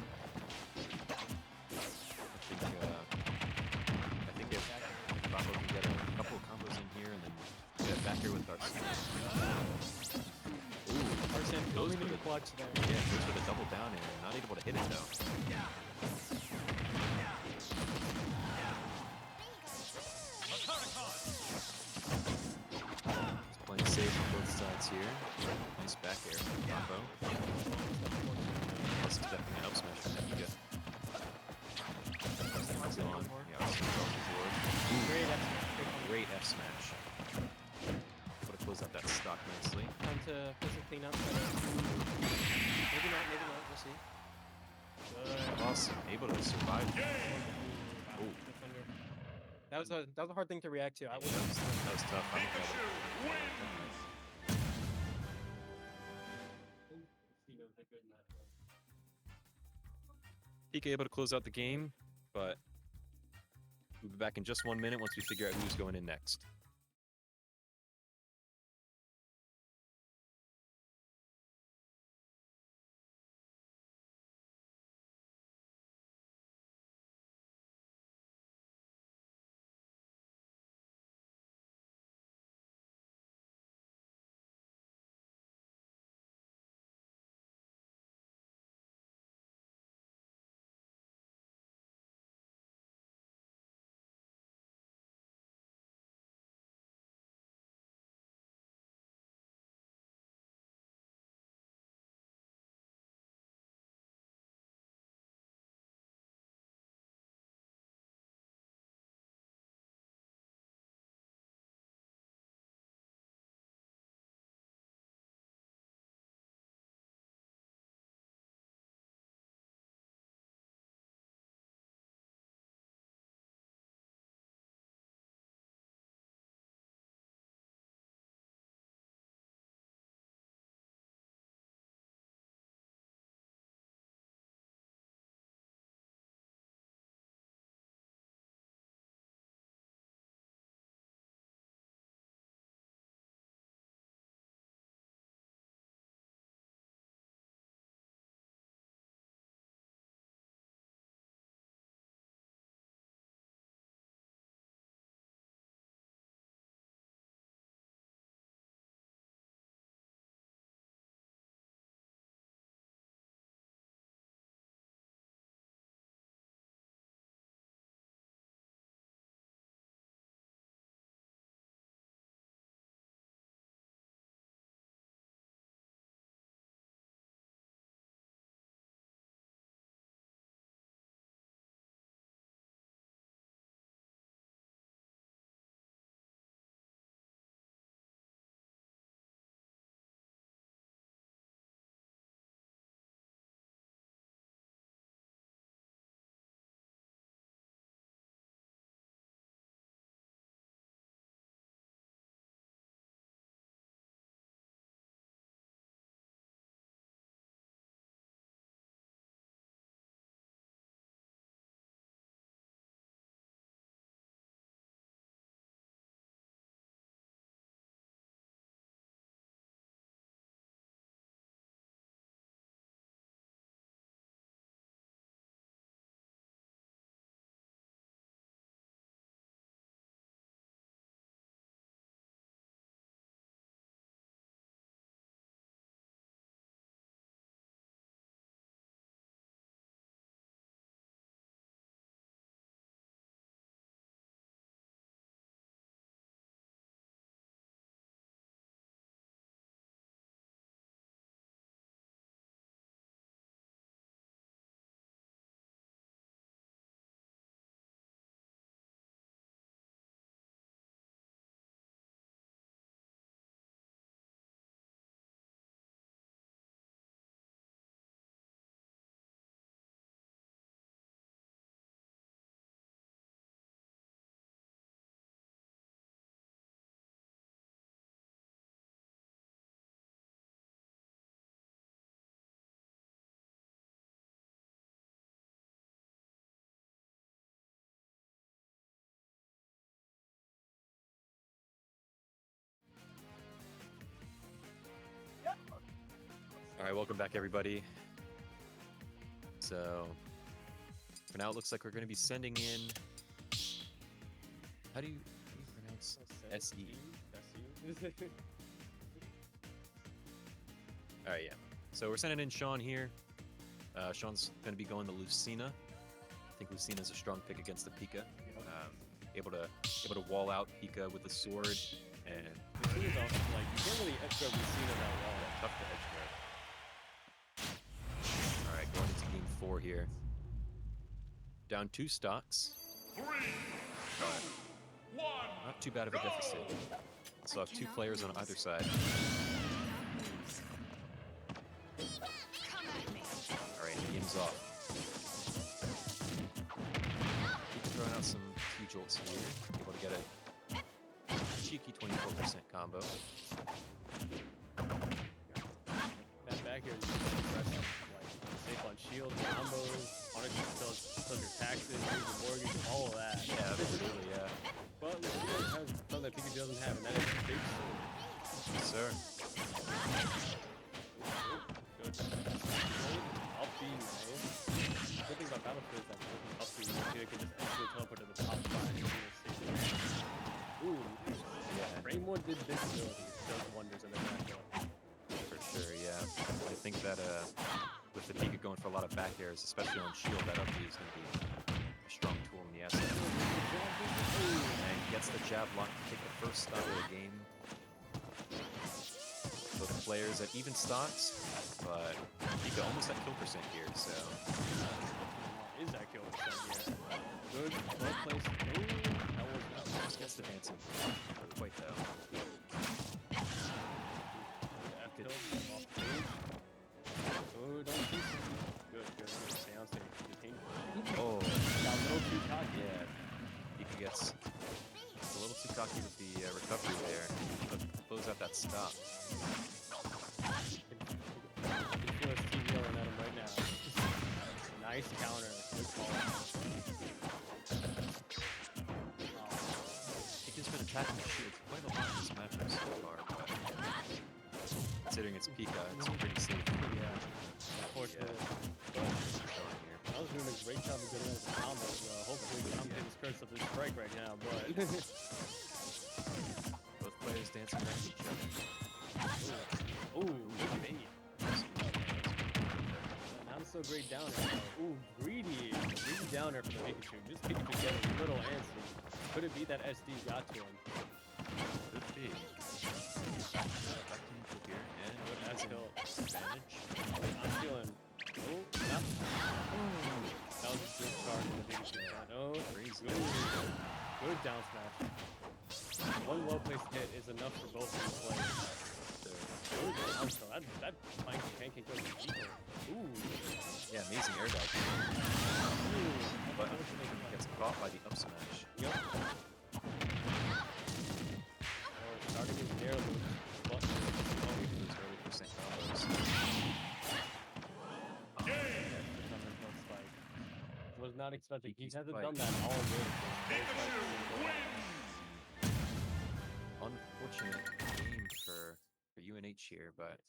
Speaker 2: think if Bravo can get a couple of combos in here and then get back here with Arsene. Ooh,
Speaker 5: Arsene
Speaker 2: goes
Speaker 5: only
Speaker 2: for
Speaker 5: being
Speaker 2: the
Speaker 5: clutch there.
Speaker 2: yeah, goes for the double down air. Not able to hit it though. He's playing safe on both sides here. Nice back air combo. Plus expecting an up smash from Nika. Arsene's on. Yeah, Arsene's off the board.
Speaker 5: Great F smash. Great combo.
Speaker 2: Great F smash. Able to close out that stock nicely.
Speaker 5: Time to put some cleanup. Maybe not, we'll see. Good.
Speaker 2: Awesome. Able to survive.
Speaker 5: Wow,
Speaker 2: Ooh.
Speaker 5: defender. That was a hard thing to react to. I
Speaker 2: That
Speaker 5: was
Speaker 2: was tough. I don't
Speaker 4: Pikachu
Speaker 2: know.
Speaker 4: wins.
Speaker 2: Pika able to close out the game, but we'll be back in just 1 minute once we figure out who's going in next. All right, welcome back, everybody. So, for now, it looks like we're going to be sending in. How do you pronounce SE? All right, yeah. So we're sending in Sean here. Sean's going to be going to Lucina. I think Lucina's a strong pick against the Pika. Able to wall out Pika with a sword, and
Speaker 1: Lucina's also, like, you can't really edge guard Lucina that well.
Speaker 2: tough to edge guard. All right, going into game 4 here. Down 2 stocks.
Speaker 4: 3,
Speaker 2: But
Speaker 4: 1.
Speaker 2: not too bad of a deficit. Still have 2 players on either side. All right, game's off. Keep throwing out some T-jolts here. Able to get a cheeky 24% combo.
Speaker 1: That back here is just impressive. Like, safe on shield, combos, Onyx does your taxes, use the mortgage, all of that.
Speaker 2: Yeah, absolutely, yeah.
Speaker 1: But Lucina has something that Pikachu doesn't have, and that is big sword.
Speaker 2: Yes, sir.
Speaker 1: Good. Up B, man. Good thing about Battlefield is that up B, you can just instantly teleport to the top 5. Ooh,
Speaker 2: Yeah,
Speaker 1: Frame 1 did this ability. It does wonders in the matchup.
Speaker 2: for sure, yeah. I think that with the Pika going for a lot of back airs, especially on shield, that up B is going to be a strong tool in the asset. And gets the jab lock to take the first stock of the game. Both players at even stocks, but Pika almost at kill percent here, so
Speaker 1: Is that kill percent here? Good, well placed. Ooh, that was not
Speaker 2: almost gets the dancing. Not quite though.
Speaker 1: F kill off stage. Oh, don't shoot. Good. Stay on stage. Retain.
Speaker 2: Oh,
Speaker 1: Got a little too cocky.
Speaker 2: yeah. Pika gets a little too cocky with the recovery there. But close out that stop.
Speaker 1: I can feel his team yelling at him right now. Nice counter. Good call.
Speaker 2: Pika's been attacking the shield quite a lot in this matchup so far, but considering it's Pika, it's pretty safe.
Speaker 1: Yeah. Unfortunately. But I was doing a great job of getting out of the combos. Hopefully I'm getting this curse of this strike right now, but
Speaker 2: Both players dancing around each other.
Speaker 1: ooh, good bait. Not so great downer. Ooh, greedy downer for the Pikachu. Just Pikachu getting a little antsy. Could it be that SD got to him?
Speaker 2: Could be. Back to neutral here, and what
Speaker 1: That's
Speaker 2: has
Speaker 1: kill.
Speaker 2: advantage?
Speaker 1: I'm feeling. Oh, not. That was a good charge from the Pikachu. Oh,
Speaker 2: Crazy.
Speaker 1: good down smash. One well placed hit is enough for both of these players. Good down throw. That pancake goes deeper. Ooh.
Speaker 2: Yeah, amazing air dodge.
Speaker 1: Ooh.
Speaker 2: But gets caught by the up smash.
Speaker 1: Yep. Oh, starting his air loop. But
Speaker 2: Oh, we lose early percent combos.
Speaker 1: was not expecting. He
Speaker 2: He's
Speaker 1: hasn't
Speaker 2: fighting.
Speaker 1: done that all game.
Speaker 4: Pikachu wins.
Speaker 2: Unfortunate game for UNH here, but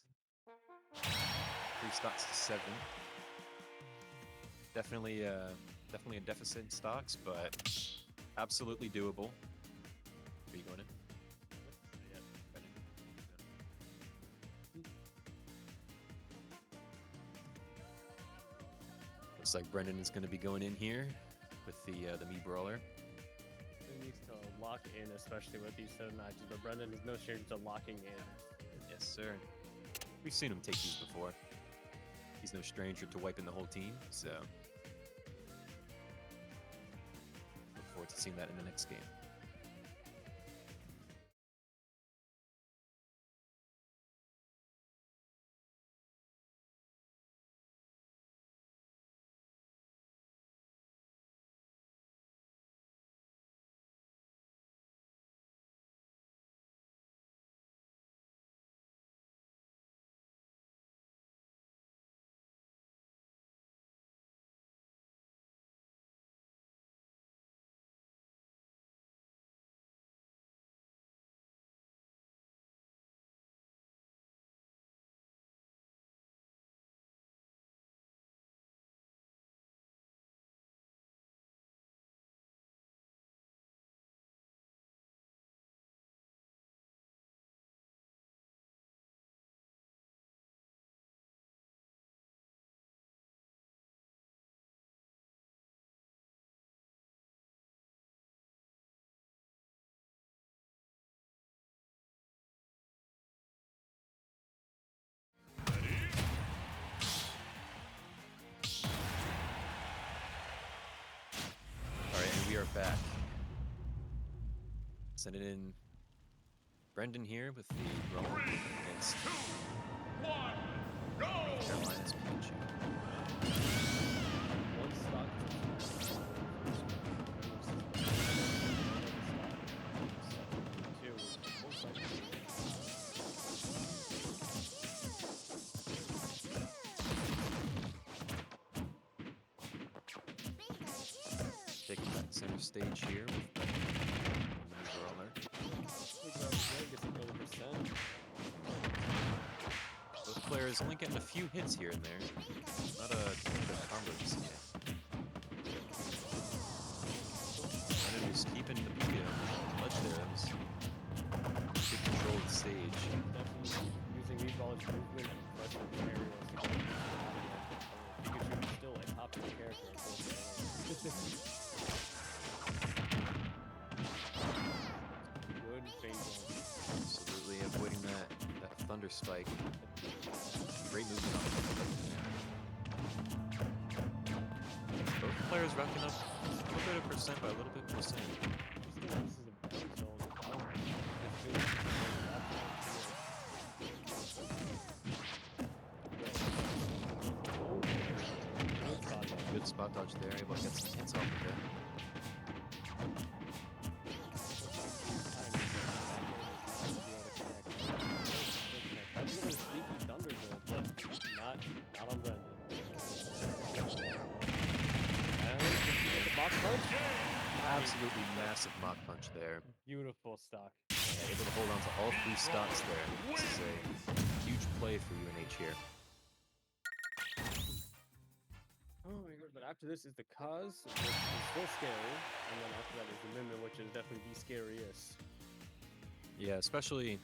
Speaker 2: 3 stocks to 7. Definitely a deficit in stocks, but absolutely doable. Are you going in?
Speaker 1: Yeah.
Speaker 2: Looks like Brendan is going to be going in here with the Mii Brawler.
Speaker 1: He needs to lock in, especially with these 7 matches. But Brendan is no stranger to locking in.
Speaker 2: Yes, sir. We've seen him take these before. He's no stranger to wiping the whole team, so look forward to seeing that in the next game. Send it in. Brendan here with the Brawler against
Speaker 4: 2, 1, go!
Speaker 2: Carolina's Pikachu.
Speaker 1: One stock. Two. Most likely.
Speaker 2: Taking back center stage here with the Brawler.
Speaker 1: Gets an 80%.
Speaker 2: Both players only getting a few hits here and there. Not a ton of combos yet. Brendan was keeping the ledge there. That was good control of the stage.
Speaker 1: Definitely using Meatball's movement and pressure aerials to get Pikachu is still a popular character, unfortunately. Good fainting.
Speaker 2: Absolutely avoiding that thunder spike. Great movement on it. Both players racking up a little bit of percent by a little bit percent.
Speaker 1: This is a bounce zone.
Speaker 2: Good spot dodge there, able to get some hits off of it.
Speaker 1: That's a little sneaky thunder though, but not on Brendan. And the box punch.
Speaker 2: Absolutely massive mock punch there.
Speaker 1: Beautiful stock.
Speaker 2: Yeah, able to hold on to all 3 stocks there. This is a huge play for UNH here.
Speaker 1: Oh my god, but after this is the Cause, which is still scary, and then after that is the Mimic, which is definitely the scariest.
Speaker 2: Yeah, especially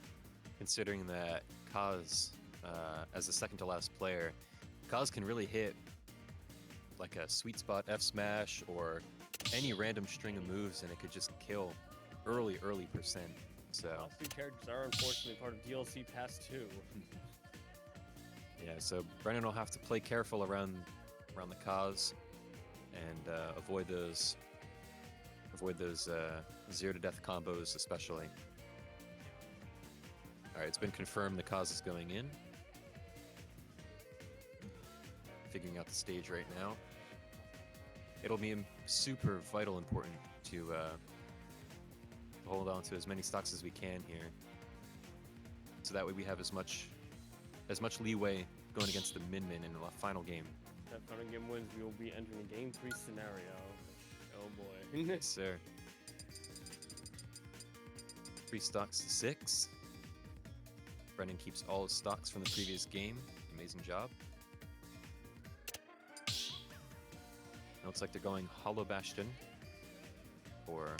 Speaker 2: considering that Kaz, as the second to last player, Kaz can really hit like a sweet spot F smash or any random string of moves, and it could just kill early percent. So
Speaker 1: Last 2 characters are unfortunately part of DLC Pass 2.
Speaker 2: yeah, so Brennan will have to play careful around the Kaz and avoid those 0 to death combos especially. All right, it's been confirmed the Kaz is going in. Figuring out the stage right now. It'll be super vital important to hold on to as many stocks as we can here, so that way we have as much leeway going against the Min in the final game.
Speaker 1: That final game wins, we will be entering a Game 3 scenario. Oh boy.
Speaker 2: Yes, sir. 3 stocks to 6. Brendan keeps all his stocks from the previous game. Amazing job. Looks like they're going Hollow Bastion for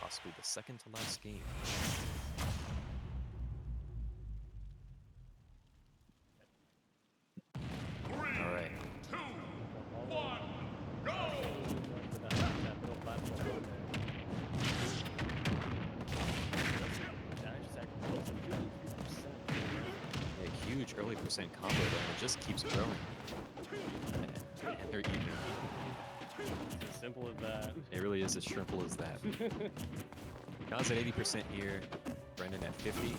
Speaker 2: possibly the second to last game. All right.
Speaker 4: 2, 1, go!
Speaker 1: That middle platform over there. That just actually close to 53%.
Speaker 2: A huge early percent combo there, and it just keeps growing. And they're even.
Speaker 1: It's as simple as that.
Speaker 2: It really is as simple as that. Kaz at 80% here, Brendan at 50.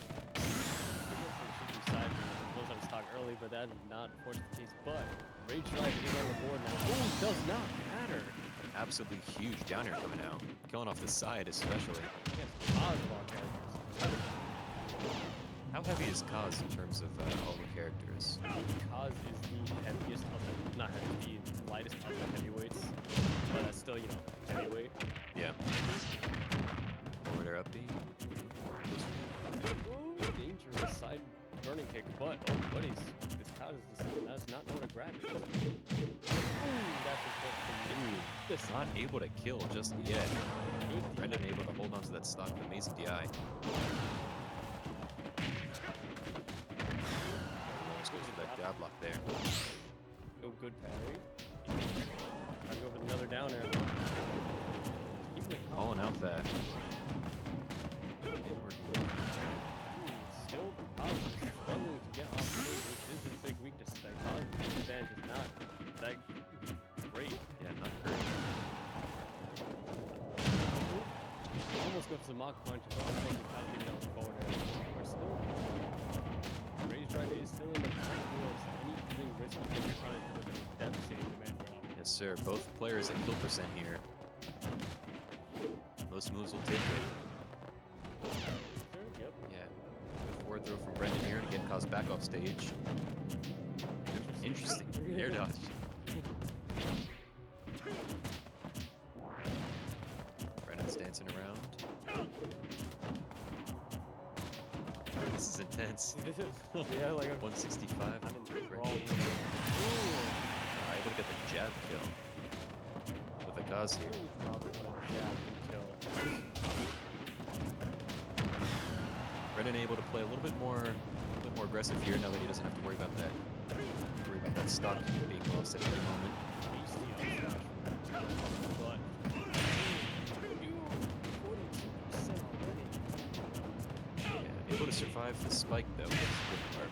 Speaker 1: Close on his talk early, but that did not force the case. But Rage Drive is on the board now. Oh, does not matter.
Speaker 2: Absolutely huge down air coming out. Killing off the side especially.
Speaker 1: Against Oswald characters.
Speaker 2: How heavy is Kaz in terms of all the characters?
Speaker 1: Kaz is the heaviest of the, not heavy, the lightest of the heavyweights. But that's still, heavyweight.
Speaker 2: Yeah. Forwarder up B.
Speaker 1: Oh, dangerous side burning kick, but buddies, this Kaz does not know how to grab it. Ooh, that's important.
Speaker 2: This not able to kill just yet. Brendan able to hold on to that stock with amazing DI. That jab block there.
Speaker 1: Oh, good parry. Trying to go for another down air.
Speaker 2: Calling out that.
Speaker 1: Still struggling to get off stage, which is his big weakness. That Cosmo's advantage is not that great.
Speaker 2: Yeah, not great.
Speaker 1: almost go for the mock punch. It's almost taking Kazuya down the corner. We're still. Rage Drive is still in the back wheels. Anything risky if you're trying to look at a devastating command grab.
Speaker 2: Yes, sir. Both players at kill percent here. Most moves will take it.
Speaker 1: Yep.
Speaker 2: Yeah. Good forward throw from Brendan here to get Kaz back off stage. Interesting. Air dodge. Brendan's dancing around. This is intense.
Speaker 1: Yeah, like a
Speaker 2: 165.
Speaker 1: I'm in the
Speaker 2: Brendan.
Speaker 1: wrong.
Speaker 2: Able to get the jab kill with a Kaz here.
Speaker 1: Probably gonna jab and kill.
Speaker 2: Brendan able to play a little bit more aggressive here now that he doesn't have to worry about that. Stock being lost at any moment. Yeah, able to survive the spike though. That's the good part.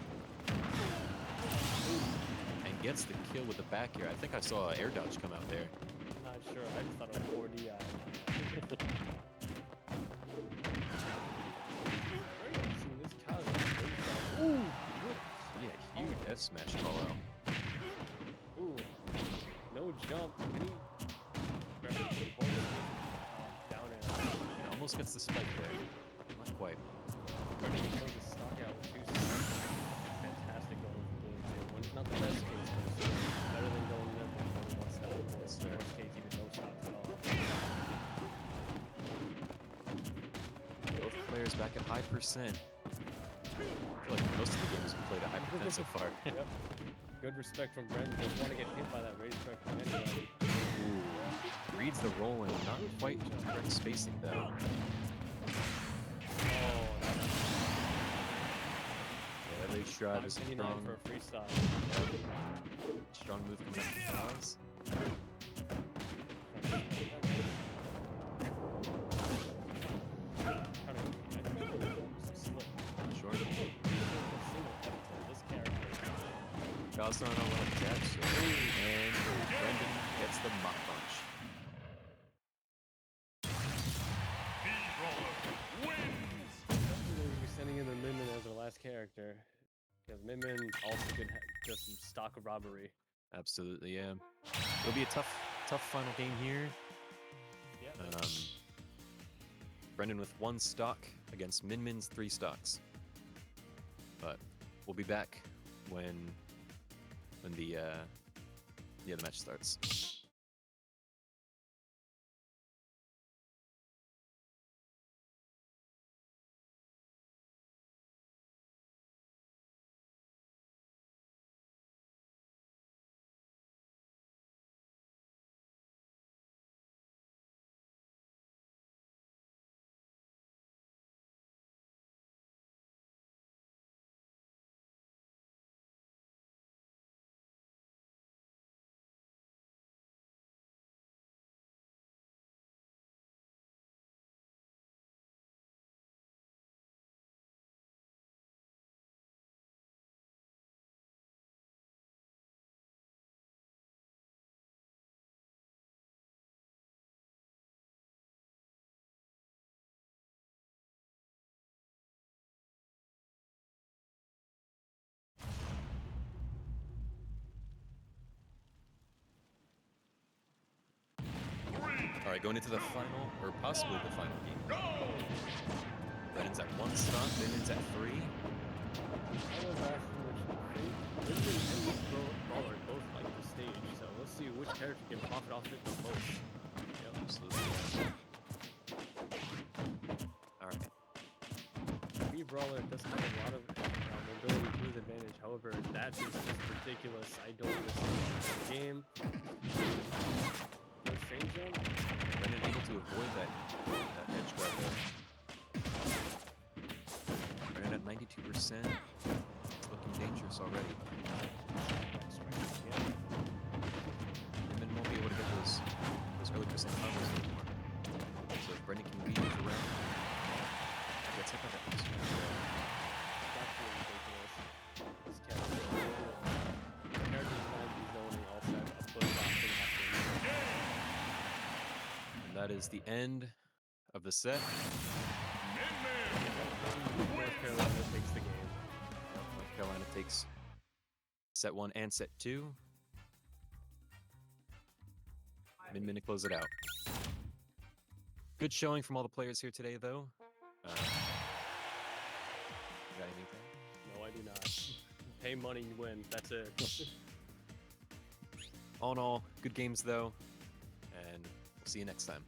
Speaker 2: And gets the kill with the back here. I think I saw an air dodge come out there.
Speaker 1: Not sure. I just thought it was 4D. Ooh!
Speaker 2: Yeah, huge F smash call out.
Speaker 1: Ooh. No jump. Down and
Speaker 2: He almost gets the spike there. Not quite.
Speaker 1: Fantastic going for game two. One's not the best case, but it's better than going there for one stop. It's the worst case, even no stops at all.
Speaker 2: Both players back at high percent. I feel like most of the games have played at high percent so far.
Speaker 1: Yep. Good respect from Brendan. Doesn't want to get hit by that raised strike from anybody.
Speaker 2: Ooh. Reads the roll and not quite correct spacing though. Yeah, Rage Drive is strong.
Speaker 1: For a freestyle.
Speaker 2: Strong move coming up from Kaz. Sure. Kaz on a lot of jabs, and Brendan gets the mock punch.
Speaker 1: We're sending in the Minmin as our last character. Because Minmin also could just some stock of robbery.
Speaker 2: Absolutely, yeah. It'll be a tough final game here.
Speaker 1: Yeah.
Speaker 2: Brendan with 1 stock against Minmin's 3 stocks. But we'll be back when the match starts. All right, going into the final, or possibly the final game. Brendan's at 1 stock, Minmin's at 3.
Speaker 1: I love Ashton, which Minmin and this brawler both like the stage, so let's see which character can profit off it the most.
Speaker 2: Yep, absolutely. All right.
Speaker 1: Wii Brawler doesn't have a lot of mobility to his advantage, however, that is just ridiculous. I don't understand the game. No strange jump?
Speaker 2: Brendan able to avoid that edge guard there. Brendan at 92%. Looking dangerous already. Minmin won't be able to get those early percent combos anymore. So if Brendan can weave around, gets hit by that next one.
Speaker 1: This character might be zoning all set up, but nothing happens.
Speaker 2: And that is the end of the set.
Speaker 1: North Carolina takes the game.
Speaker 2: North Carolina takes set 1 and set 2. Min to close it out. Good showing from all the players here today, though. You got anything?
Speaker 1: No, I do not. Pay money, you win. That's it.
Speaker 2: All in all, good games, though. And we'll see you next time.